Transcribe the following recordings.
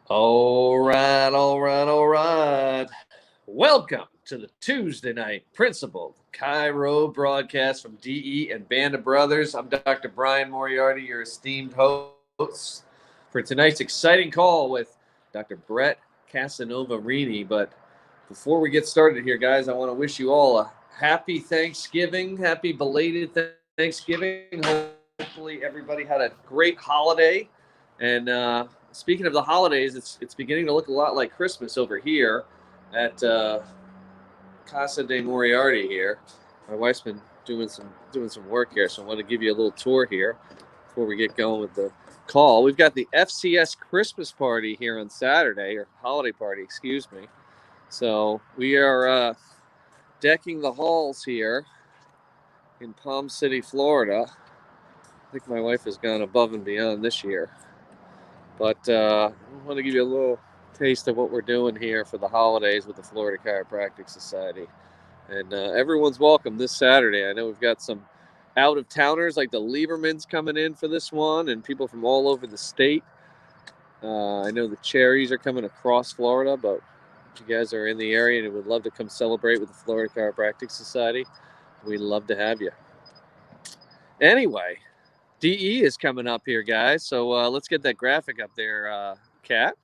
All right, all right, all right. Welcome to the Tuesday night Principal Chiro broadcast from DE and Band of Brothers. I'm Dr. Brian Moriarty, your esteemed host for tonight's exciting call with Dr. Brett Casanova Rini. But before we get started here, guys, I want to wish you all a happy Thanksgiving, happy belated Thanksgiving. Hopefully, everybody had a great holiday. And speaking of the holidays, it's beginning to look a lot like Christmas over here at Casa de Moriarty here. My wife's been doing some work here, so I want to give you a little tour here before we get going with the call. We've got the FCS Christmas party here on Saturday, or holiday party, excuse me. So we are decking the halls here in Palm City, Florida. I think my wife has gone above and beyond this year. But I want to give you a little taste of what we're doing here for the holidays with the Florida Chiropractic Society. And everyone's welcome this Saturday. I know we've got some out-of-towners like the Liebermans coming in for this one and people from all over the state. I know the Cherries are coming across Florida, but if you guys are in the area and would love to come celebrate with the Florida Chiropractic Society, we'd love to have you. Anyway, DE is coming up here, guys. So let's get that graphic up there, Kat.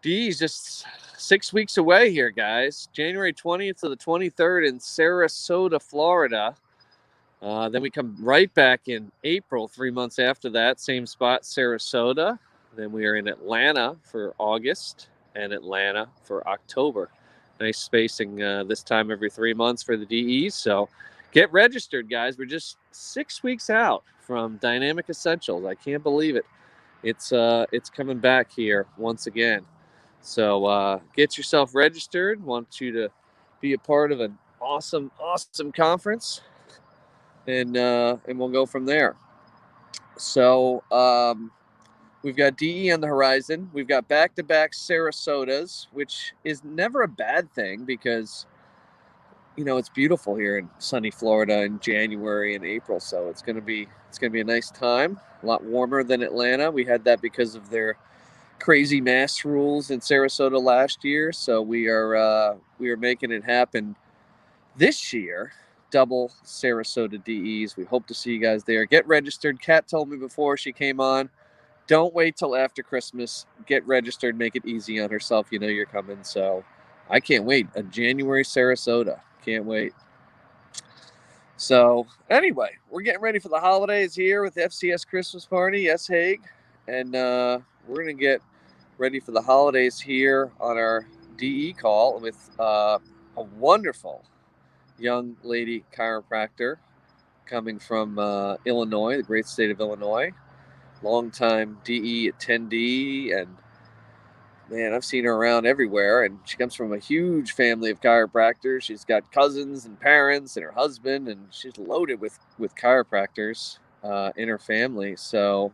DE is just 6 weeks away here, guys. January 20th to the 23rd in Sarasota, Florida. Then we come right back in April, 3 months after that. Same spot, Sarasota. Then we are in Atlanta for August and Atlanta for October. Nice spacing this time every 3 months for the DEs. So get registered, guys. We're just 6 weeks out from Dynamic Essentials. I can't believe it. It's coming back here once again. So get yourself registered. Want you to be a part of an awesome conference, and we'll go from there. So we've got DE on the horizon. We've got back-to-back Sarasotas, which is never a bad thing because it's beautiful here in sunny Florida in January and April, so it's gonna be a nice time. A lot warmer than Atlanta. We had that because of their crazy mask rules in Sarasota last year, so we are making it happen this year. Double Sarasota DEs. We hope to see you guys there. Get registered. Kat told me before she came on, don't wait till after Christmas. Get registered. Make it easy on herself. You know you're coming, so I can't wait. A January Sarasota. Can't wait. So anyway, we're getting ready for the holidays here with the FCS Christmas party. Yes, Haig. And we're going to get ready for the holidays here on our DE call with a wonderful young lady chiropractor coming from Illinois, the great state of Illinois. Longtime DE attendee, and man, I've seen her around everywhere, and she comes from a huge family of chiropractors. She's got cousins and parents and her husband, and she's loaded with chiropractors in her family. So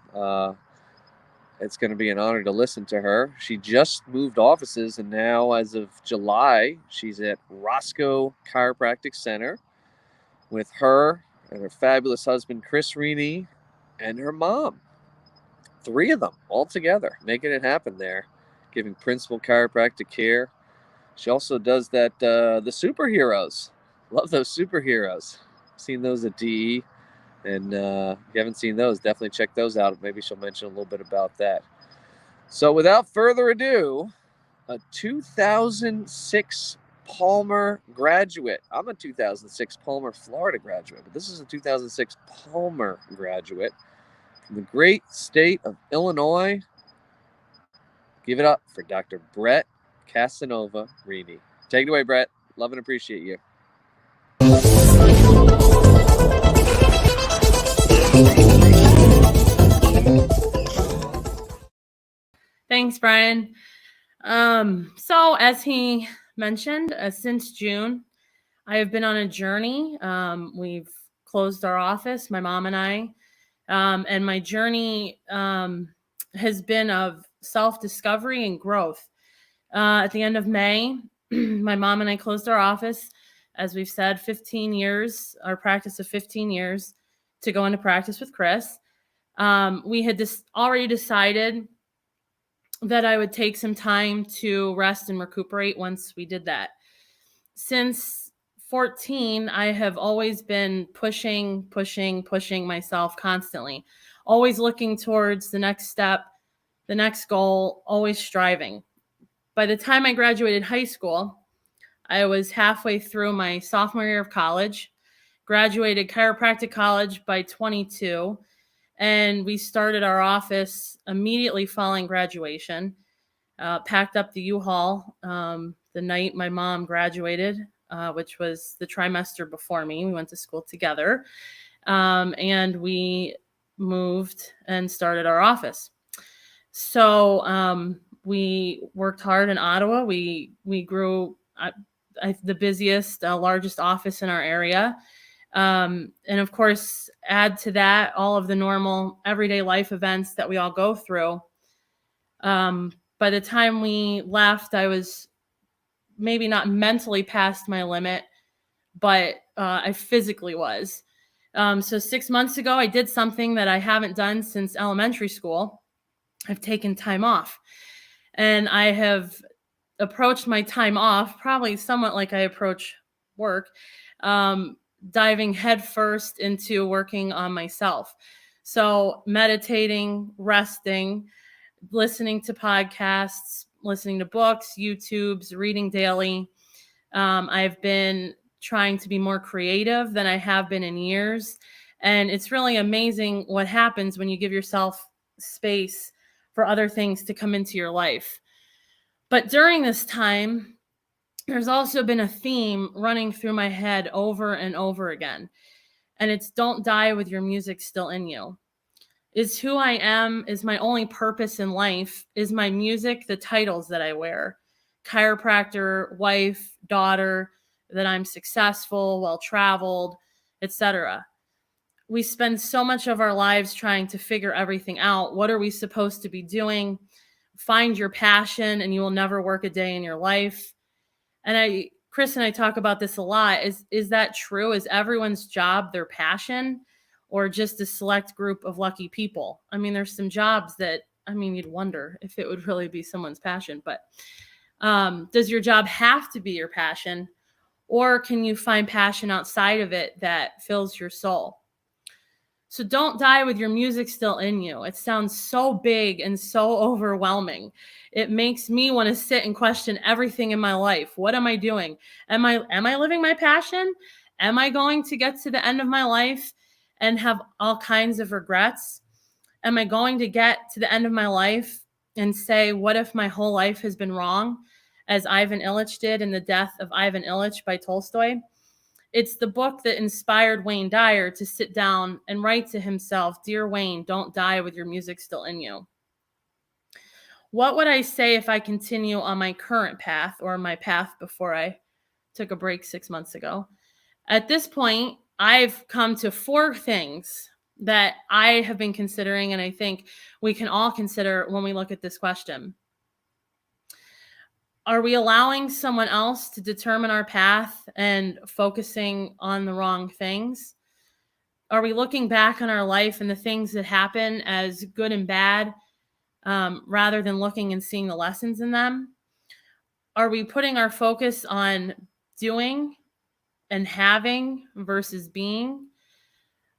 it's going to be an honor to listen to her. She just moved offices, and now, as of July, she's at Roscoe Chiropractic Center with her and her fabulous husband, Chris Rini, and her mom. 3 of them all together, making it happen there, giving principal chiropractic care. She also does that, the superheroes. Love those superheroes. Seen those at DE. And if you haven't seen those, definitely check those out. Maybe she'll mention a little bit about that. So without further ado, a 2006 Palmer graduate. I'm a 2006 Palmer, Florida graduate, but this is a 2006 Palmer graduate from the great state of Illinois. Give it up for Dr. Brett Casanova Rini. Take it away, Brett. Love and appreciate you. Thanks, Brian. So as he mentioned, since June, I have been on a journey. We've closed our office, my mom and I, and my journey has been of self-discovery and growth. At the end of May, my mom and I closed our office, as we've said, 15 years, our practice of 15 years to go into practice with Chris. We had already decided that I would take some time to rest and recuperate once we did that. Since 14, I have always been pushing myself constantly, always looking towards the next step, the next goal, always striving. By the time I graduated high school, I was halfway through my sophomore year of college, graduated chiropractic college by 22, and we started our office immediately following graduation. Packed up the U-Haul the night my mom graduated, which was the trimester before me. We went to school together, and we moved and started our office. So we worked hard in Ottawa. We grew the busiest, largest office in our area. And of course, add to that all of the normal everyday life events that we all go through. By the time we left, I was maybe not mentally past my limit, but I physically was. So 6 months ago, I did something that I haven't done since elementary school. I've taken time off, and I have approached my time off probably somewhat like I approach work, diving headfirst into working on myself. So meditating, resting, listening to podcasts, listening to books, YouTubes, reading daily. I've been trying to be more creative than I have been in years. And it's really amazing what happens when you give yourself space for other things to come into your life. But during this time, there's also been a theme running through my head over and over again. And it's don't die with your music still in you. Is who I am, is my only purpose in life, is my music the titles that I wear? Chiropractor, wife, daughter, that I'm successful, well-traveled, etc. We spend so much of our lives trying to figure everything out. What are we supposed to be doing? Find your passion and you will never work a day in your life. And Chris and I talk about this a lot. Is that true? Is everyone's job their passion, or just a select group of lucky people? I mean, there's some jobs that, you'd wonder if it would really be someone's passion. But does your job have to be your passion, or can you find passion outside of it that fills your soul? So don't die with your music still in you. It sounds so big and so overwhelming. It makes me want to sit and question everything in my life. What am I doing? Am I living my passion? Am I going to get to the end of my life and have all kinds of regrets? Am I going to get to the end of my life and say, what if my whole life has been wrong, as Ivan Illich did in The Death of Ivan Illich by Tolstoy? It's the book that inspired Wayne Dyer to sit down and write to himself, "Dear Wayne, don't die with your music still in you." What would I say if I continue on my current path, or my path before I took a break 6 months ago? At this point, I've come to 4 things that I have been considering, and I think we can all consider when we look at this question. Are we allowing someone else to determine our path and focusing on the wrong things? Are we looking back on our life and the things that happen as good and bad, rather than looking and seeing the lessons in them? Are we putting our focus on doing and having versus being?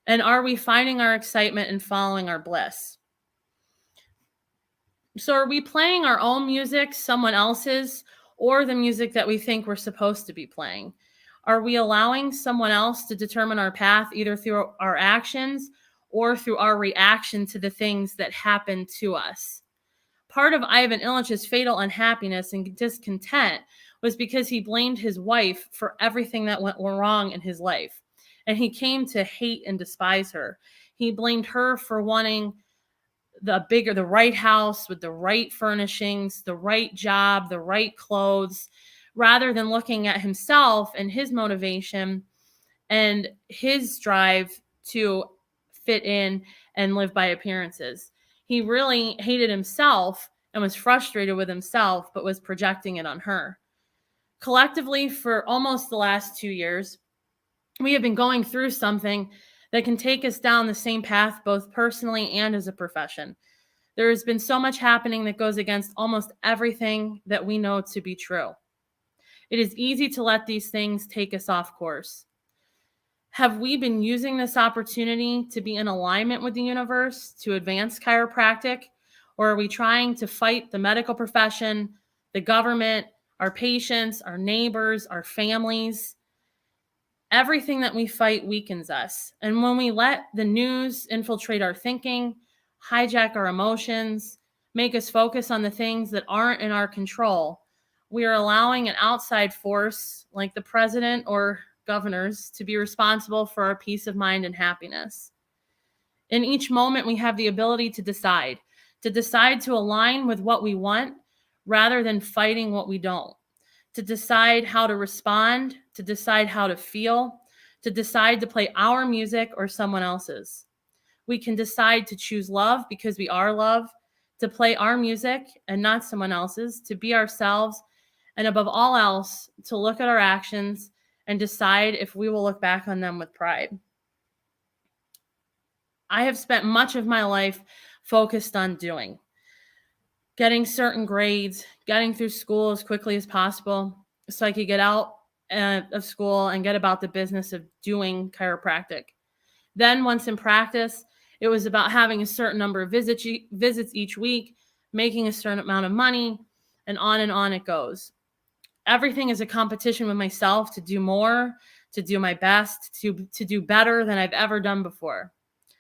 And are we finding our excitement and following our bliss? So are we playing our own music, someone else's, or the music that we think we're supposed to be playing? Are we allowing someone else to determine our path, either through our actions or through our reaction to the things that happen to us? Part of Ivan Illich's fatal unhappiness and discontent was because he blamed his wife for everything that went wrong in his life. And he came to hate and despise her. He blamed her for wanting the right house with the right furnishings, the right job, the right clothes, rather than looking at himself and his motivation and his drive to fit in and live by appearances. He really hated himself and was frustrated with himself, but was projecting it on her. Collectively, for almost the last 2 years, we have been going through something that can take us down the same path, both personally and as a profession. There has been so much happening that goes against almost everything that we know to be true. It is easy to let these things take us off course. Have we been using this opportunity to be in alignment with the universe to advance chiropractic? Or are we trying to fight the medical profession, the government, our patients, our neighbors, our families? Everything that we fight weakens us. And when we let the news infiltrate our thinking, hijack our emotions, make us focus on the things that aren't in our control, we are allowing an outside force like the president or governors to be responsible for our peace of mind and happiness. In each moment, we have the ability to decide to align with what we want rather than fighting what we don't, to decide how to respond, to decide how to feel, to decide to play our music or someone else's. We can decide to choose love because we are love, to play our music and not someone else's, to be ourselves, and above all else, to look at our actions and decide if we will look back on them with pride. I have spent much of my life focused on doing, getting certain grades, getting through school as quickly as possible so I could get out of school and get about the business of doing chiropractic. Then once in practice, it was about having a certain number of visits each week, making a certain amount of money, and on it goes. Everything is a competition with myself to do more, to do my best, to do better than I've ever done before.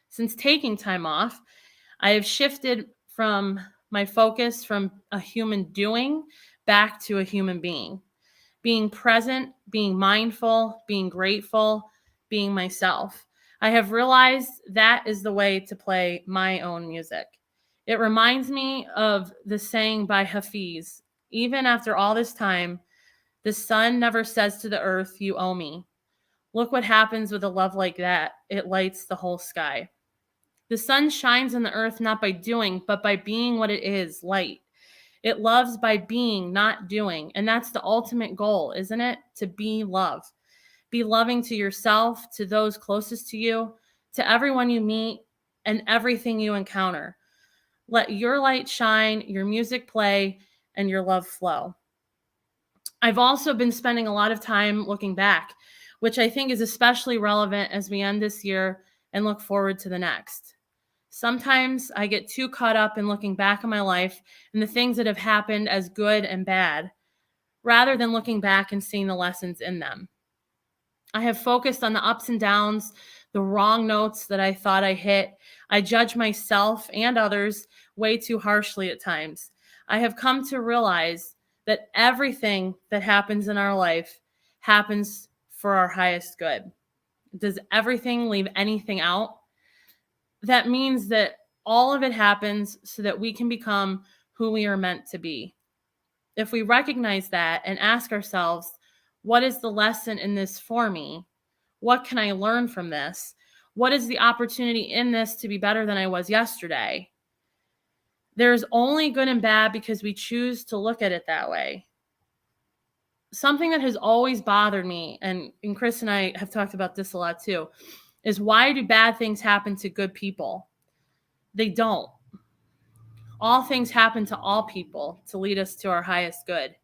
Since taking time off, I have shifted from my focus from a human doing back to a human being present, being mindful, being grateful, being myself. I have realized that is the way to play my own music. It reminds me of the saying by Hafiz, even after all this time, the sun never says to the earth, you owe me. Look what happens with a love like that. It lights the whole sky. The sun shines on the earth not by doing, but by being what it is, light. It loves by being, not doing. And that's the ultimate goal, isn't it? To be love. Be loving to yourself, to those closest to you, to everyone you meet, and everything you encounter. Let your light shine, your music play, and your love flow. I've also been spending a lot of time looking back, which I think is especially relevant as we end this year and look forward to the next. Sometimes I get too caught up in looking back on my life and the things that have happened as good and bad, rather than looking back and seeing the lessons in them. I have focused on the ups and downs, the wrong notes that I thought I hit. I judge myself and others way too harshly at times. I have come to realize that everything that happens in our life happens for our highest good. Does everything leave anything out? That means that all of it happens so that we can become who we are meant to be. If we recognize that and ask ourselves, what is the lesson in this for me? What can I learn from this? What is the opportunity in this to be better than I was yesterday? There's only good and bad because we choose to look at it that way. Something that has always bothered me, and Chris and I have talked about this a lot too, is why do bad things happen to good people? They don't. All things happen to all people to lead us to our highest good.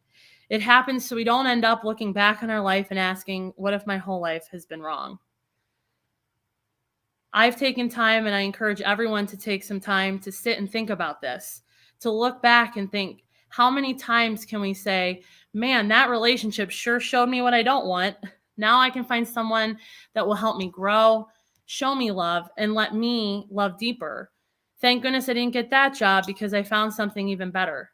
It happens so we don't end up looking back on our life and asking, what if my whole life has been wrong? I've taken time, and I encourage everyone to take some time to sit and think about this, to look back and think, how many times can we say, man, that relationship sure showed me what I don't want. Now I can find someone that will help me grow, show me love, and let me love deeper. Thank goodness I didn't get that job because I found something even better.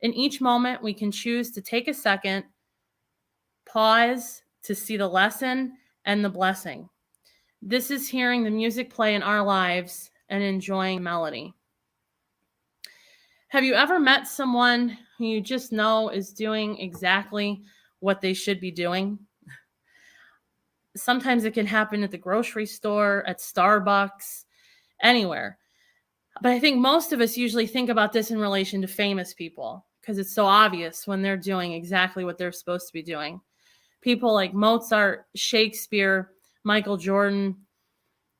In each moment, we can choose to take a second, pause to see the lesson and the blessing. This is hearing the music play in our lives and enjoying melody. Have you ever met someone who you just know is doing exactly what they should be doing? Sometimes it can happen at the grocery store, at Starbucks, anywhere. But I think most of us usually think about this in relation to famous people because it's so obvious when they're doing exactly what they're supposed to be doing. People like Mozart, Shakespeare, Michael Jordan,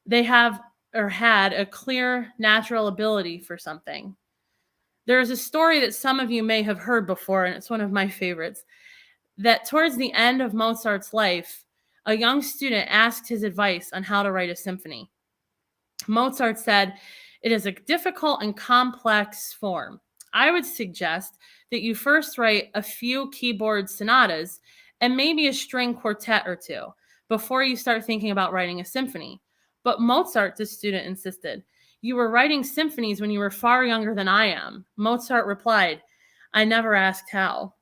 they have or had a clear natural ability for something. There's a story that some of you may have heard before, and it's one of my favorites, that towards the end of Mozart's life, a young student asked his advice on how to write a symphony. Mozart said, "It is a difficult and complex form. I would suggest that you first write a few keyboard sonatas and maybe a string quartet or two before you start thinking about writing a symphony." But Mozart, the student insisted, "You were writing symphonies when you were far younger than I am." Mozart replied, "I never asked how."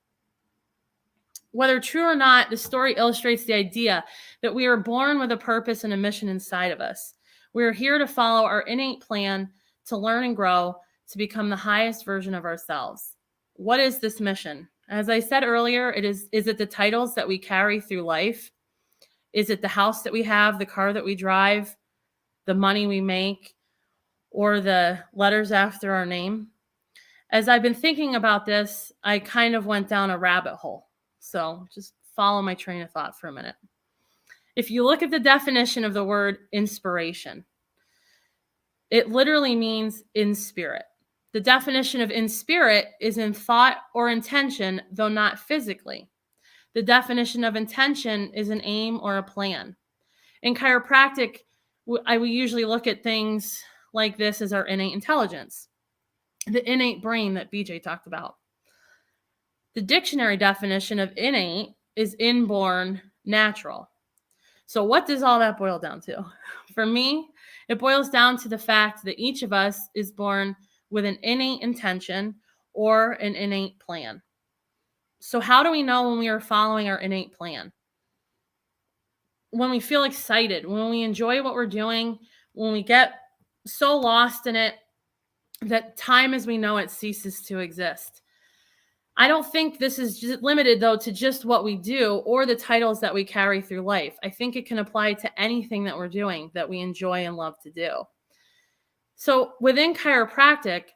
Whether true or not, the story illustrates the idea that we are born with a purpose and a mission inside of us. We are here to follow our innate plan, to learn and grow, to become the highest version of ourselves. What is this mission? As I said earlier, is it the titles that we carry through life? Is it the house that we have, the car that we drive, the money we make, or the letters after our name? As I've been thinking about this, I kind of went down a rabbit hole. So just follow my train of thought for a minute. If you look at the definition of the word inspiration, it literally means in spirit. The definition of in spirit is in thought or intention, though not physically. The definition of intention is an aim or a plan. In chiropractic, we usually look at things like this as our innate intelligence, the innate brain that BJ talked about. The dictionary definition of innate is inborn, natural. So what does all that boil down to? For me, it boils down to the fact that each of us is born with an innate intention or an innate plan. So how do we know when we are following our innate plan? When we feel excited, when we enjoy what we're doing, when we get so lost in it that time as we know it ceases to exist. I don't think this is just limited, though, to just what we do or the titles that we carry through life. I think it can apply to anything that we're doing that we enjoy and love to do. So within chiropractic,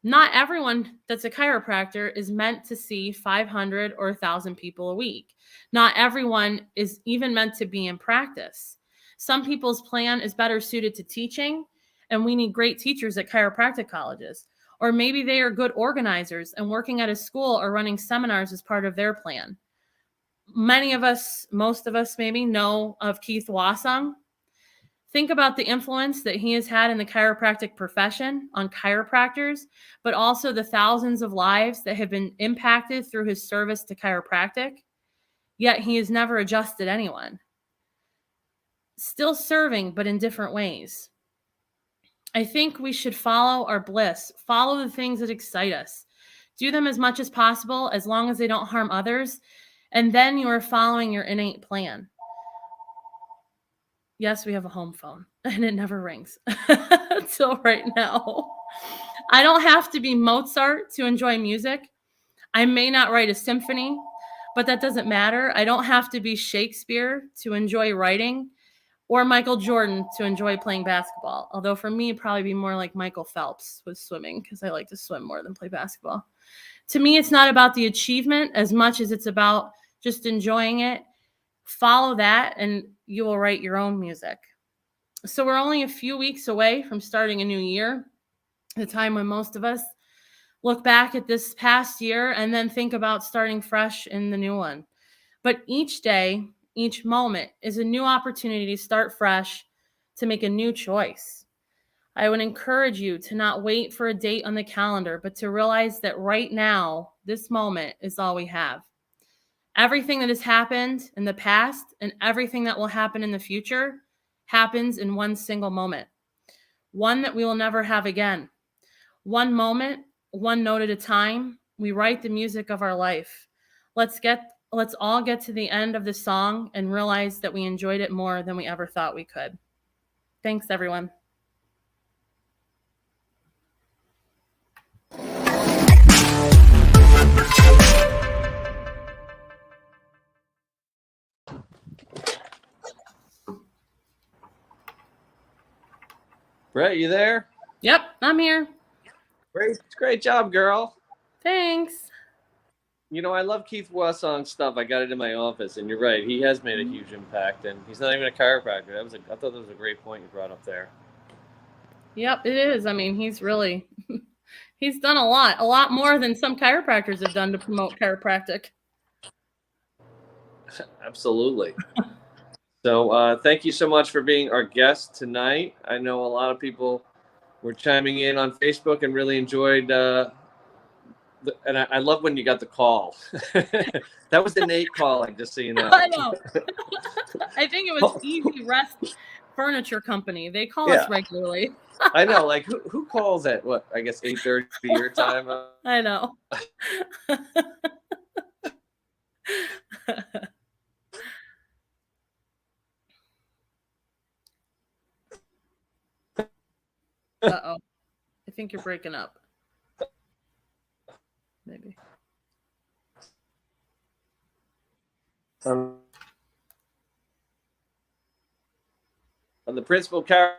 not everyone that's a chiropractor is meant to see 500 or 1,000 people a week. Not everyone is even meant to be in practice. Some people's plan is better suited to teaching, and we need great teachers at chiropractic colleges. Or maybe they are good organizers and working at a school or running seminars as part of their plan. Many of us, most of us maybe, know of Keith Wasung. Think about the influence that he has had in the chiropractic profession on chiropractors, but also the thousands of lives that have been impacted through his service to chiropractic. Yet he has never adjusted anyone. Still serving, but in different ways. I think we should follow our bliss, follow the things that excite us, do them as much as possible, as long as they don't harm others, and then you are following your innate plan. Yes, we have a home phone, and it never rings until right now. I don't have to be Mozart to enjoy music. I may not write a symphony, but that doesn't matter. I don't have to be Shakespeare to enjoy writing, or Michael Jordan to enjoy playing basketball. Although for me, it'd probably be more like Michael Phelps with swimming, because I like to swim more than play basketball. To me, it's not about the achievement as much as it's about just enjoying it. Follow that and you will write your own music. So we're only a few weeks away from starting a new year, the time when most of us look back at this past year and then think about starting fresh in the new one. But each day, each moment is a new opportunity to start fresh, to make a new choice. I would encourage you to not wait for a date on the calendar, but to realize that right now, this moment is all we have. Everything that has happened in the past and everything that will happen in the future happens in one single moment. One that we will never have again. One moment, one note at a time, we write the music of our life. Let's all get to the end of the song and realize that we enjoyed it more than we ever thought we could. Thanks, everyone. Brett, you there? Yep, I'm here. Great job, girl. Thanks. You know, I love Keith Wasong's stuff. I got it in my office, and you're right. He has made a huge impact, and he's not even a chiropractor. I thought that was a great point you brought up there. Yep, it is. I mean, he's really He's done a lot more than some chiropractors have done to promote chiropractic. Absolutely. So thank you so much for being our guest tonight. I know a lot of people were chiming in on Facebook and really enjoyed. And I love when you got the call. That was the Nate calling, just so you know. I know. I think it was Easy Rest Furniture Company. They call us regularly. I know. Like who calls at what? I guess 8:30 your time. I know. Uh-oh. I think you're breaking up. Maybe. On the Principal Car